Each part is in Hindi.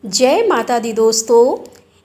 जय माता दी दोस्तों।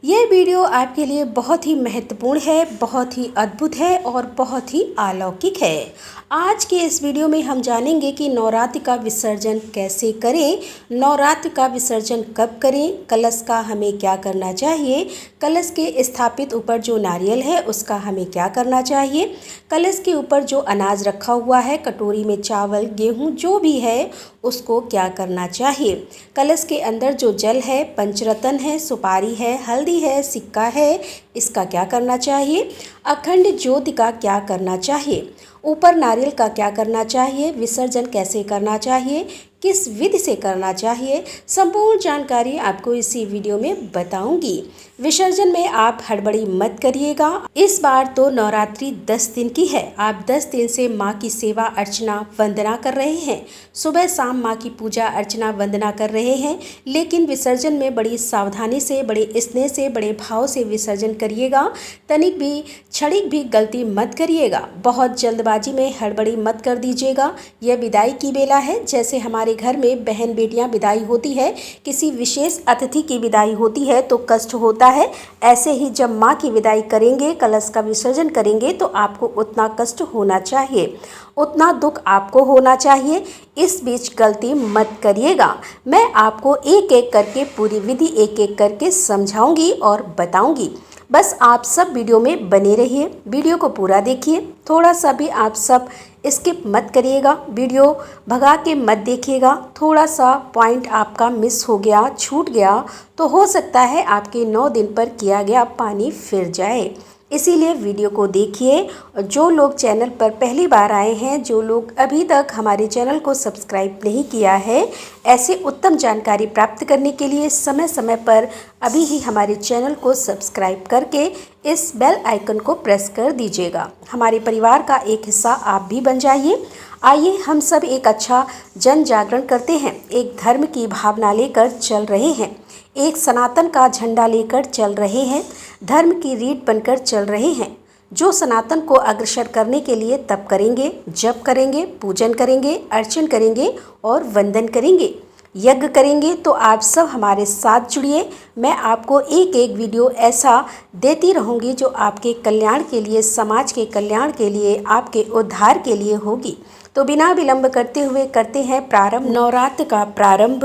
यह वीडियो आपके लिए बहुत ही महत्वपूर्ण है, बहुत ही अद्भुत है और बहुत ही अलौकिक है। आज के इस वीडियो में हम जानेंगे कि नवरात्र का विसर्जन कैसे करें, नवरात्र का विसर्जन कब करें, कलश का हमें क्या करना चाहिए, कलश के स्थापित ऊपर जो नारियल है उसका हमें क्या करना चाहिए, कलश के ऊपर जो अनाज रखा हुआ है, कटोरी में चावल गेहूँ जो भी है उसको क्या करना चाहिए, कलश के अंदर जो जल है, पंचरत्न है, सुपारी है, हल्दी है, सिक्का है, इसका क्या करना चाहिए, अखंड ज्योति का क्या करना चाहिए, ऊपर नारियल का क्या करना चाहिए, विसर्जन कैसे करना चाहिए, किस विधि से करना चाहिए, संपूर्ण जानकारी आपको इसी वीडियो में बताऊंगी। विसर्जन में आप हड़बड़ी मत करिएगा। इस बार तो नवरात्रि 10 दिन की है। आप 10 दिन से माँ की सेवा अर्चना वंदना कर रहे हैं, सुबह शाम माँ की पूजा अर्चना वंदना कर रहे हैं, लेकिन विसर्जन में बड़ी सावधानी से, बड़े स्नेह से, बड़े भाव से विसर्जन करिएगा। तनिक भी क्षणिक भी गलती मत करिएगा। बहुत जल्दबाजी में हड़बड़ी मत कर दीजिएगा। यह विदाई की बेला है। जैसे हमारे घर में बहन बेटियां विदाई होती है, किसी विशेष अतिथि की विदाई होती है तो कष्ट होता है, ऐसे ही जब माँ की विदाई करेंगे, कलश का विसर्जन करेंगे तो आपको उतना कष्ट होना चाहिए, उतना दुख आपको होना चाहिए। इस बीच गलती मत करिएगा। मैं आपको एक एक करके पूरी विधि एक एक करके समझाऊंगी और बताऊंगी। बस आप सब वीडियो में बने रहिए, वीडियो को पूरा देखिए, थोड़ा सा भी आप सब स्किप मत करिएगा, वीडियो भगा के मत देखिएगा। थोड़ा सा पॉइंट आपका मिस हो गया, छूट गया तो हो सकता है आपके 9 दिन पर किया गया पानी फिर जाए। इसीलिए वीडियो को देखिए। और जो लोग चैनल पर पहली बार आए हैं, जो लोग अभी तक हमारे चैनल को सब्सक्राइब नहीं किया है, ऐसे उत्तम जानकारी प्राप्त करने के लिए समय समय पर अभी ही हमारे चैनल को सब्सक्राइब करके इस बेल आइकन को प्रेस कर दीजिएगा। हमारे परिवार का एक हिस्सा आप भी बन जाइए। आइए हम सब एक अच्छा जन जागरण करते हैं, एक धर्म की भावना लेकर चल रहे हैं, एक सनातन का झंडा लेकर चल रहे हैं, धर्म की रीढ़ बनकर चल रहे हैं। जो सनातन को अग्रसर करने के लिए तप करेंगे, जप करेंगे, पूजन करेंगे, अर्चन करेंगे और वंदन करेंगे, यज्ञ करेंगे। तो आप सब हमारे साथ जुड़िए। मैं आपको एक एक वीडियो ऐसा देती रहूँगी जो आपके कल्याण के लिए, समाज के कल्याण के लिए, आपके उद्धार के लिए होगी। तो बिना विलंब करते हुए करते हैं प्रारंभ। नवरात्र का प्रारंभ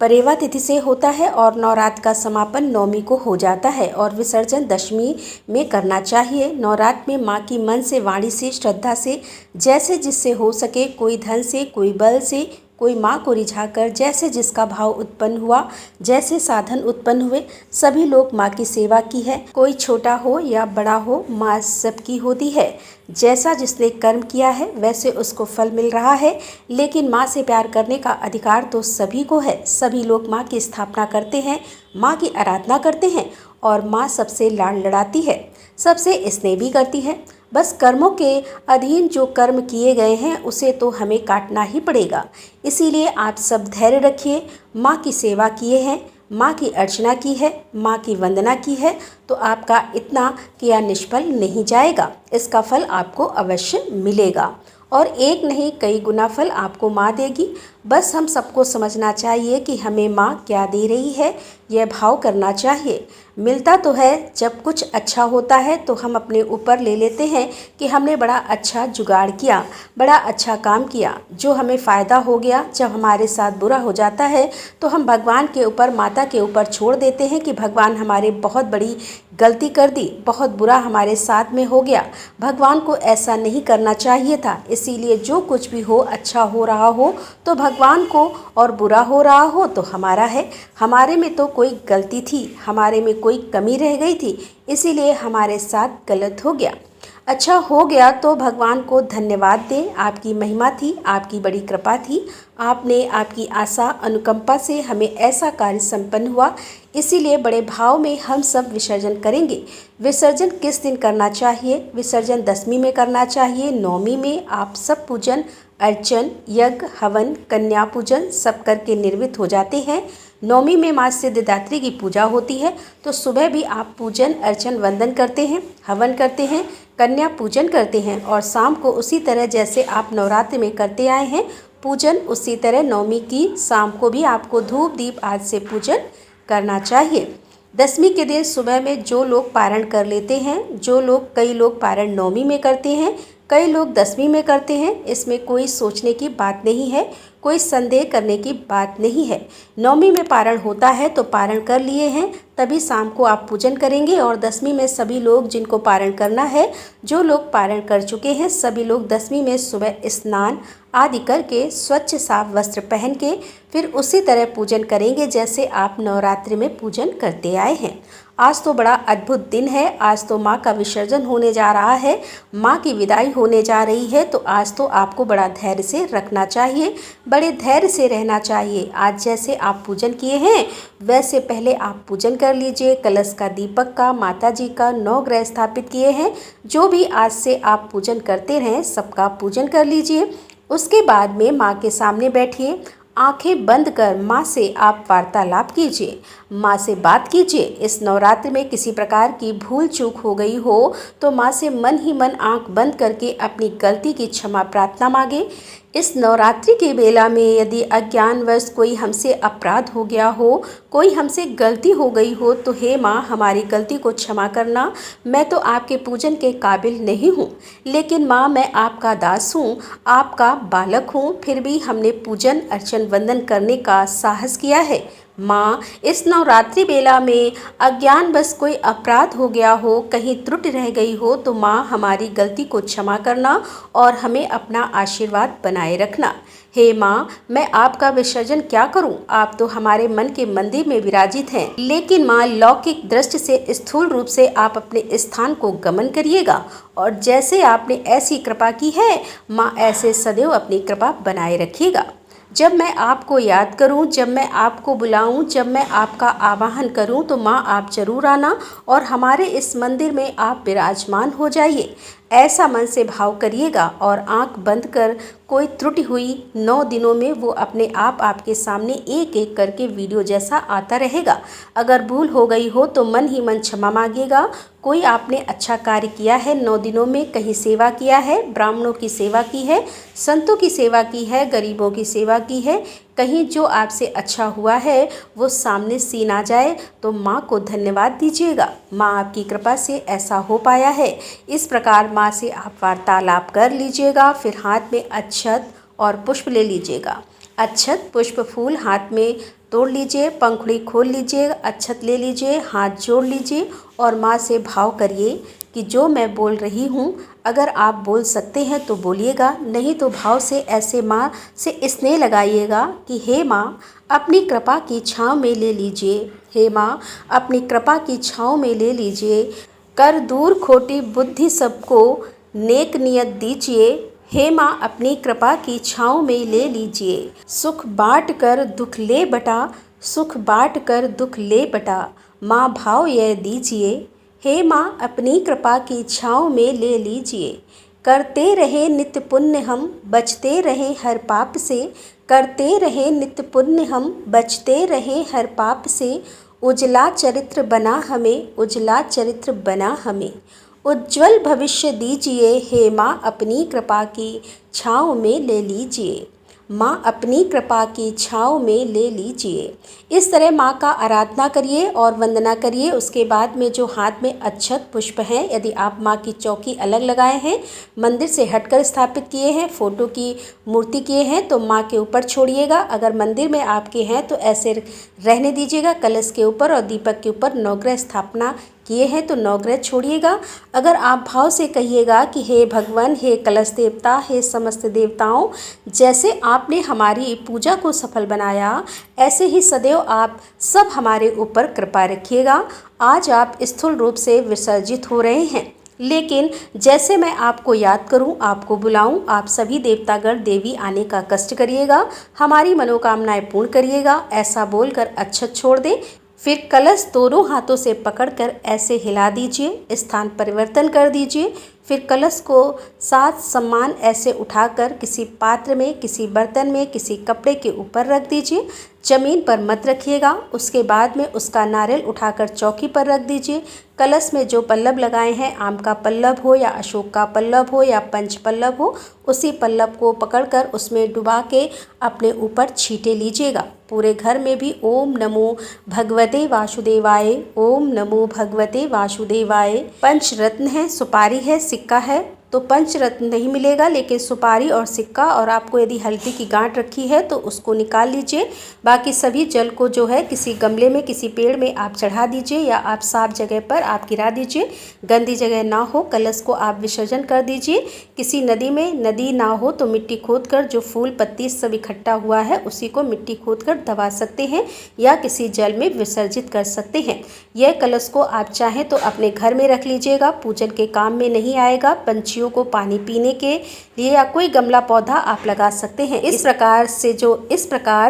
परेवा तिथि से होता है और नवरात्र का समापन नवमी को हो जाता है और विसर्जन दशमी में करना चाहिए। नवरात्र में माँ की मन से, वाणी से, श्रद्धा से, जैसे जिससे हो सके, कोई धन से, कोई बल से, कोई माँ को रिझाकर, जैसे जिसका भाव उत्पन्न हुआ, जैसे साधन उत्पन्न हुए, सभी लोग माँ की सेवा की है। कोई छोटा हो या बड़ा हो, माँ सबकी होती है। जैसा जिसने कर्म किया है वैसे उसको फल मिल रहा है, लेकिन माँ से प्यार करने का अधिकार तो सभी को है। सभी लोग माँ की स्थापना करते हैं, माँ की आराधना करते हैं और माँ सबसे लाड़ लड़ाती है, सबसे स्नेह भी करती है। बस कर्मों के अधीन जो कर्म किए गए हैं उसे तो हमें काटना ही पड़ेगा। इसीलिए आप सब धैर्य रखिए। माँ की सेवा किए हैं, माँ की अर्चना की है, माँ की वंदना की है, तो आपका इतना किया निष्फल नहीं जाएगा। इसका फल आपको अवश्य मिलेगा और एक नहीं कई गुना फल आपको माँ देगी। बस हम सबको समझना चाहिए कि हमें माँ क्या दे रही है, यह भाव करना चाहिए। मिलता तो है, जब कुछ अच्छा होता है तो हम अपने ऊपर ले लेते हैं कि हमने बड़ा अच्छा जुगाड़ किया, बड़ा अच्छा काम किया, जो हमें फ़ायदा हो गया। जब हमारे साथ बुरा हो जाता है तो हम भगवान के ऊपर, माता के ऊपर छोड़ देते हैं कि भगवान हमारे बहुत बड़ी गलती कर दी, बहुत बुरा हमारे साथ में हो गया, भगवान को ऐसा नहीं करना चाहिए था। इसीलिए जो कुछ भी हो, अच्छा हो रहा हो तो भगवान को, और बुरा हो रहा हो तो हमारा है। हमारे में तो कोई गलती थी, हमारे में कोई कमी रह गई थी, इसीलिए हमारे साथ गलत हो गया। अच्छा हो गया तो भगवान को धन्यवाद दें। आपकी महिमा थी, आपकी बड़ी कृपा थी, आपने, आपकी आशा अनुकंपा से हमें ऐसा कार्य संपन्न हुआ। इसीलिए बड़े भाव में हम सब विसर्जन करेंगे। विसर्जन किस दिन करना चाहिए? विसर्जन दशमी में करना चाहिए, नवमी में। आप सब पूजन अर्चन, यज्ञ, हवन, कन्या पूजन सब करके निर्मित हो जाते हैं। नवमी में माँ सिद्धिदात्री की पूजा होती है, तो सुबह भी आप पूजन अर्चन वंदन करते हैं, हवन करते हैं, कन्या पूजन करते हैं और शाम को उसी तरह जैसे आप नवरात्र में करते आए हैं पूजन, उसी तरह नवमी की शाम को भी आपको धूप दीप आदि से पूजन करना चाहिए। दशमी के दिन सुबह में जो लोग पारण कर लेते हैं, कई लोग पारण नवमी में करते हैं, कई लोग दशमी में करते हैं, इसमें कोई सोचने की बात नहीं है, कोई संदेह करने की बात नहीं है। नवमी में पारण होता है तो पारण कर लिए हैं तभी शाम को आप पूजन करेंगे, और दशमी में सभी लोग जिनको पारण करना है, जो लोग पारण कर चुके हैं, सभी लोग दशमी में सुबह स्नान आदि करके स्वच्छ साफ वस्त्र पहन के फिर उसी तरह पूजन करेंगे जैसे आप नवरात्रि में पूजन करते आए हैं। आज तो बड़ा अद्भुत दिन है, आज तो माँ का विसर्जन होने जा रहा है, माँ की विदाई होने जा रही है, तो आज तो आपको बड़ा धैर्य से रखना चाहिए, बड़े धैर्य से रहना चाहिए। आज जैसे आप पूजन किए हैं वैसे पहले आप पूजन कर लीजिए, कलश का, दीपक का, माता जी का, 9 ग्रह स्थापित किए हैं, जो भी आज से आप पूजन करते रहें सबका पूजन कर लीजिए। उसके बाद में माँ के सामने बैठिए, आंखें बंद कर माँ से आप वार्तालाप कीजिए, माँ से बात कीजिए। इस नवरात्रि में किसी प्रकार की भूल चूक हो गई हो तो माँ से मन ही मन आंख बंद करके अपनी गलती की क्षमा प्रार्थना मांगे। इस नवरात्रि के बेला में यदि अज्ञानवश कोई हमसे अपराध हो गया हो, कोई हमसे गलती हो गई हो, तो हे माँ हमारी गलती को क्षमा करना। मैं तो आपके पूजन के काबिल नहीं हूँ, लेकिन माँ मैं आपका दास हूँ, आपका बालक हूँ, फिर भी हमने पूजन अर्चन वंदन करने का साहस किया है। माँ इस नवरात्रि बेला में अज्ञानवश कोई अपराध हो गया हो, कहीं त्रुटि रह गई हो, तो माँ हमारी गलती को क्षमा करना और हमें अपना आशीर्वाद बनाए रखना। हे माँ मैं आपका विसर्जन क्या करूं, आप तो हमारे मन के मंदिर में विराजित हैं, लेकिन माँ लौकिक दृष्टि से स्थूल रूप से आप अपने स्थान को गमन करिएगा, और जैसे आपने ऐसी कृपा की है माँ ऐसे सदैव अपनी कृपा बनाए रखिएगा। जब मैं आपको याद करूं, जब मैं आपको बुलाऊं, जब मैं आपका आवाहन करूं, तो माँ आप जरूर आना और हमारे इस मंदिर में आप विराजमान हो जाइए। ऐसा मन से भाव करिएगा और आंख बंद कर कोई त्रुटि हुई 9 दिनों में वो अपने आप आपके सामने एक एक करके वीडियो जैसा आता रहेगा। अगर भूल हो गई हो तो मन ही मन क्षमा मांगिएगा। कोई आपने अच्छा कार्य किया है 9 दिनों में, कहीं सेवा किया है, ब्राह्मणों की सेवा की है, संतों की सेवा की है, गरीबों की सेवा की है, कहीं जो आपसे अच्छा हुआ है वो सामने सीन आ जाए तो माँ को धन्यवाद दीजिएगा। माँ आपकी कृपा से ऐसा हो पाया है। इस प्रकार माँ से आप वार्तालाप कर लीजिएगा। फिर हाथ में अक्षत और पुष्प ले लीजिएगा। अक्षत पुष्प फूल हाथ में तोड़ लीजिए, पंखुड़ी खोल लीजिए, अक्षत ले लीजिए, हाथ जोड़ लीजिए और माँ से भाव करिए कि जो मैं बोल रही हूँ अगर आप बोल सकते हैं तो बोलिएगा, नहीं तो भाव से ऐसे माँ से स्नेह लगाइएगा कि हे माँ अपनी कृपा की छाँव में ले लीजिए, हे माँ अपनी कृपा की छाँव में ले लीजिए, कर दूर खोटी बुद्धि सबको नेक नियत दीजिए, हे माँ अपनी कृपा की छाँव में ले लीजिए, सुख बाँट कर दुख ले बटा, सुख बाँट कर दुख ले बटा, माँ भाव यह दीजिए, हे माँ अपनी कृपा की छाँव में ले लीजिए, करते रहे नित्य पुण्य हम बचते रहे हर पाप से, करते रहे नित्य पुण्य हम बचते रहे हर पाप से, उजला चरित्र बना हमें, उजला चरित्र बना हमें, उज्ज्वल भविष्य दीजिए, हे माँ अपनी कृपा की छाँव में ले लीजिए, माँ अपनी कृपा की छाँव में ले लीजिए। इस तरह माँ का आराधना करिए और वंदना करिए। उसके बाद में जो हाथ में अक्षत पुष्प हैं, यदि आप माँ की चौकी अलग लगाए हैं, मंदिर से हटकर स्थापित किए हैं, फोटो की मूर्ति किए हैं, तो माँ के ऊपर छोड़िएगा। अगर मंदिर में आपके हैं तो ऐसे रहने दीजिएगा, कलश के ऊपर और दीपक के ऊपर नवग्रह स्थापना किए हैं तो नवग्रह छोड़िएगा। अगर आप भाव से कहिएगा कि हे भगवान, हे कलश देवता, हे समस्त देवताओं, जैसे आपने हमारी पूजा को सफल बनाया ऐसे ही सदैव आप सब हमारे ऊपर कृपा रखिएगा। आज आप स्थूल रूप से विसर्जित हो रहे हैं, लेकिन जैसे मैं आपको याद करूं, आपको बुलाऊं, आप सभी देवतागण देवी आने का कष्ट करिएगा, हमारी मनोकामनाएं पूर्ण करिएगा। ऐसा बोलकर अक्षत छोड़ दें। फिर कलश दोनों हाथों से पकड़कर ऐसे हिला दीजिए, स्थान परिवर्तन कर दीजिए। फिर कलश को साथ सम्मान ऐसे उठाकर किसी पात्र में, किसी बर्तन में, किसी कपड़े के ऊपर रख दीजिए। ज़मीन पर मत रखिएगा। उसके बाद में उसका नारियल उठाकर चौकी पर रख दीजिए। कलश में जो पल्लव लगाए हैं, आम का पल्लव हो या अशोक का पल्लव हो या पंच पल्लव हो, उसी पल्लव को पकड़कर उसमें डुबा के अपने ऊपर छींटे लीजिएगा। पूरे घर में भी ओम नमो भगवते वासुदेवाय, ओम नमो भगवते वासुदेवाय। पंचरत्न है, सुपारी है, सिक्का है, तो पंचरत्न नहीं मिलेगा, लेकिन सुपारी और सिक्का, और आपको यदि हल्दी की गांठ रखी है तो उसको निकाल लीजिए। बाकी सभी जल को जो है किसी गमले में, किसी पेड़ में आप चढ़ा दीजिए या आप साफ जगह पर आप गिरा दीजिए। गंदी जगह ना हो, कलश को आप विसर्जन कर दीजिए। किसी नदी में, नदी ना हो तो मिट्टी खोदकर जो फूल पत्ती सब इकट्ठा हुआ है उसी को मिट्टी खोदकर दबा सकते हैं या किसी जल में विसर्जित कर सकते हैं। यह कलश को आप चाहें तो अपने घर में रख लीजिएगा, पूजन के काम में नहीं आएगा। पंछियों को पानी पीने के लिए या कोई गमला पौधा आप लगा सकते हैं। इस प्रकार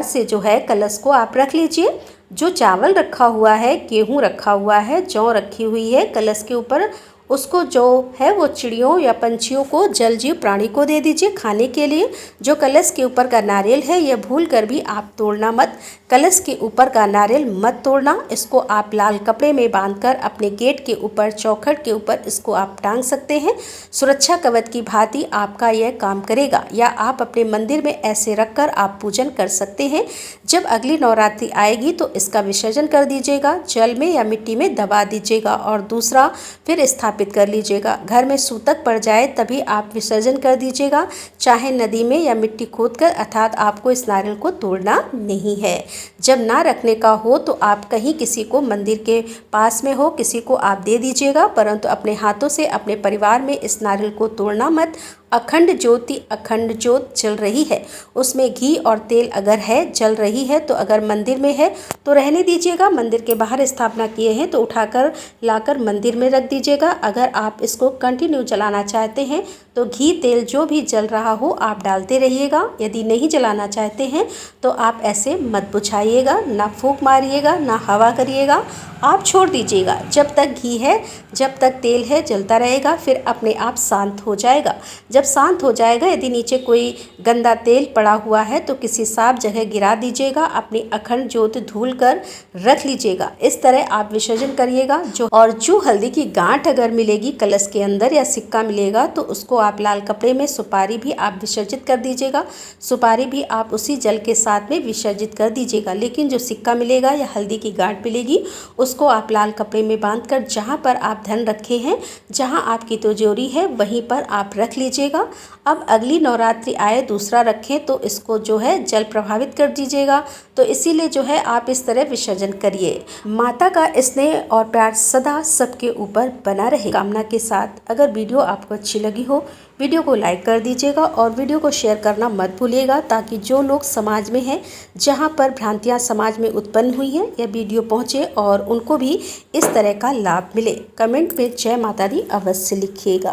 से जो है कलश को आप रख लीजिए। जो चावल रखा हुआ है, गेहूं रखा हुआ है, जौ रखी हुई है कलश के ऊपर, उसको जो है वो चिड़ियों या पंछियों को, जल जीव प्राणी को दे दीजिए खाने के लिए। जो कलश के ऊपर का नारियल है यह भूल कर भी आप तोड़ना मत। कलश के ऊपर का नारियल मत तोड़ना। इसको आप लाल कपड़े में बांधकर अपने गेट के ऊपर, चौखट के ऊपर इसको आप टांग सकते हैं। सुरक्षा कवच की भांति आपका यह काम करेगा। या आप अपने मंदिर में ऐसे रखकर आप पूजन कर सकते हैं। जब अगली नवरात्रि आएगी तो इसका विसर्जन कर दीजिएगा, जल में या मिट्टी में दबा दीजिएगा और दूसरा फिर स्थापित कर लीजिएगा। घर में सूतक पड़ जाए तभी आप विसर्जन कर दीजिएगा, चाहे नदी में या मिट्टी खोदकर, अर्थात आपको इस नारियल को तोड़ना नहीं है। जब ना रखने का हो तो आप कहीं किसी को, मंदिर के पास में हो, किसी को आप दे दीजिएगा, परंतु अपने हाथों से अपने परिवार में इस नारियल को तोड़ना मत। अखंड ज्योत जल रही है, उसमें घी और तेल अगर है, जल रही है, तो अगर मंदिर में है तो रहने दीजिएगा। मंदिर के बाहर स्थापना किए हैं तो उठाकर लाकर मंदिर में रख दीजिएगा। अगर आप इसको कंटिन्यू जलाना चाहते हैं तो घी तेल जो भी जल रहा हो आप डालते रहिएगा। यदि नहीं जलाना चाहते हैं तो आप ऐसे मत बुझाइएगा, ना फूंक मारिएगा, ना हवा करिएगा, आप छोड़ दीजिएगा। जब तक घी है, जब तक तेल है, जलता रहेगा, फिर अपने आप शांत हो जाएगा। जब शांत हो जाएगा, यदि नीचे कोई गंदा तेल पड़ा हुआ है तो किसी साफ जगह गिरा दीजिएगा, अपनी अखंड ज्योत धूल कर रख लीजिएगा। इस तरह आप विसर्जन करिएगा। जो हल्दी की गांठ अगर मिलेगी कलश के अंदर या सिक्का मिलेगा तो उसको आप लाल कपड़े में, सुपारी भी आप विसर्जित कर दीजिएगा। सुपारी भी आप उसी जल के साथ में विसर्जित कर दीजिएगा। लेकिन जो सिक्का मिलेगा या हल्दी की गांठ मिलेगी उसको आप लाल कपड़े में बांधकर जहाँ पर आप धन रखे हैं, जहाँ आपकी तिजोरी है, वहीं पर आप रख लीजिएगा। अब अगली नवरात्रि आए दूसरा रखें तो इसको जो है जल प्रभावित कर दीजिएगा। तो इसीलिए जो है आप इस तरह विसर्जन करिए। माता का स्नेह और प्यार सदा सबके ऊपर बना रहे कामना के साथ। अगर वीडियो आपको अच्छी लगी हो, वीडियो को लाइक कर दीजिएगा और वीडियो को शेयर करना मत भूलिएगा, ताकि जो लोग समाज में हैं, जहां पर भ्रांतियां समाज में उत्पन्न हुई हैं, यह वीडियो पहुंचे और उनको भी इस तरह का लाभ मिले। कमेंट में जय माता दी अवश्य लिखिएगा।